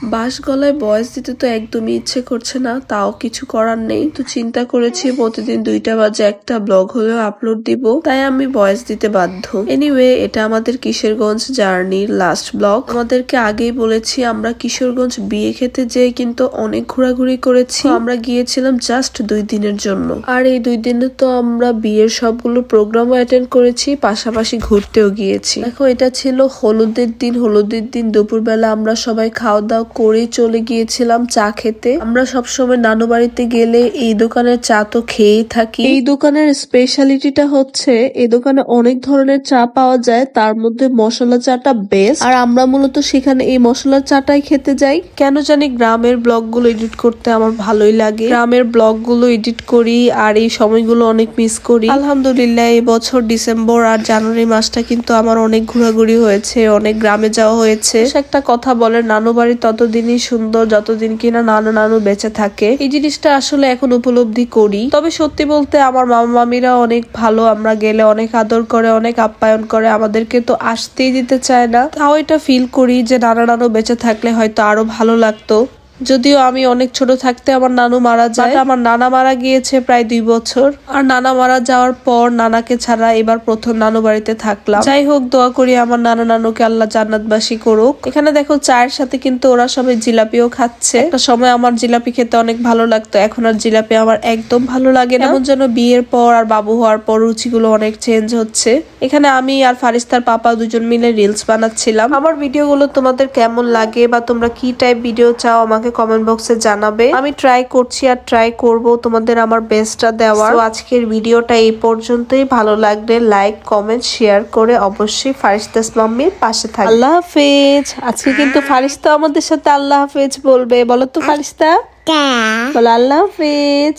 বাঁশ গলায় ভয়েস দিতে তো একদমই ইচ্ছে করছে না, তাও কিছু করার নেই। তো চিন্তা করেছি প্রতিদিন 2টা বাজে একটা ব্লগ হলেও আপলোড দিব, তাই আমি ভয়েস দিতে বাধ্য। এনিওয়ে, এটা আমাদের কিশোরগঞ্জ জার্নির লাস্ট ব্লগ। আমাদেরকে আগেই বলেছি আমরা কিশোরগঞ্জ বিয়ে খেতে যেয়ে কিন্তু অনেক ঘোরাঘুরি করেছি। আমরা গিয়েছিলাম জাস্ট 2 দিনের জন্য, আর এই 2 দিনে তো আমরা বিয়ের সবগুলো প্রোগ্রামও অ্যাটেন্ড করেছি, পাশাপাশি ঘুরতেও গিয়েছি। দেখো, এটা ছিল হলুদের দিন। হলুদের দিন দুপুরবেলা আমরা সবাই খাওয়া দাওয়া করে চলে গিয়েছিলাম চা খেতে। আমরা সবসময় নানু বাড়িতে গেলে এই দোকানের চা তো খেয়েই থাকি। এই দোকানের স্পেশালিটিটা হচ্ছে এই দোকানে অনেক ধরনের চা পাওয়া যায়, তার মধ্যে মশলা চাটা বেস্ট। আর আমরা মূলত সেখানে এই মশলার চাটাই খেতে যাই। কেন জানি গ্রামের ব্লগগুলো এডিট করতে আমার ভালোই লাগে। গ্রামের ব্লগগুলো এডিট করি আর এই সময়গুলো অনেক মিস করি। আলহামদুলিল্লাহ, এই বছর ডিসেম্বর আর জানুয়ারি মাসটা কিন্তু আমার অনেক ঘোরাঘুরি হয়েছে, অনেক গ্রামে যাওয়া হয়েছে। একটা কথা বলে, নানু বাড়ি ততদিনই সুন্দর যতদিন কিনা নানু বেঁচে থাকে। এই জিনিসটা আসলে এখন উপলব্ধি করি। তবে সত্যি বলতে আমার মামা মামিরা অনেক ভালো। আমরা গেলে অনেক আদর করে, অনেক আপ্যায়ন করে, আমাদেরকে তো আসতেই দিতে চায় না। তাও এটা ফিল করি যে নানু বেঁচে থাকলে হয়তো আরো ভালো লাগতো। যদিও আমি অনেক ছোট থাকতে আমার নানু মারা যায়। আমার নানা মারা গিয়েছে প্রায় 2 বছর। আর নানা মারা যাওয়ার পর নানাকে ছাড়া এবার প্রথম নানু বাড়িতে থাকলাম। যাই হোক, দোয়া করি আমার নানুকে আল্লাহ জান্নাতবাসী করুক। এখানে দেখো, চায়ের সাথে কিন্তু ওরা সবাই জিলাপিও খাচ্ছে। একটা সময় আমার জিলাপি খেতে অনেক ভালো লাগতো, এখন আর জিলাপি আমার একদম ভালো লাগে না। এমন যেন বিয়ের পর আর বাবু হওয়ার পর রুচিগুলো অনেক চেঞ্জ হচ্ছে। এখানে আমি আর ফারিস্তার পাপা দুজন মিলে রিলস বানাচ্ছিলাম। আমার ভিডিওগুলো তোমাদের কেমন লাগে বা তোমরা কি টাইপ ভিডিও চাও আমাকে কমেন্ট বক্সে জানাবে। আমি ট্রাই করছি আর ট্রাই করব তোমাদের আমার বেস্টটা দেওয়ার। তো আজকের ভিডিওটা এই পর্যন্তই। ভালো লাগলে লাইক, কমেন্ট, শেয়ার করে অবশ্যই ফারিস্তাস মাম্মির পাশে থাকবে। আল্লাহ হাফেজ। আজকে কিন্তু ফারিস্তা আমাদের সাথে আল্লাহ হাফেজ বলবে। বলো তো ফারিস্তা, বলো আল্লাহ হাফেজ।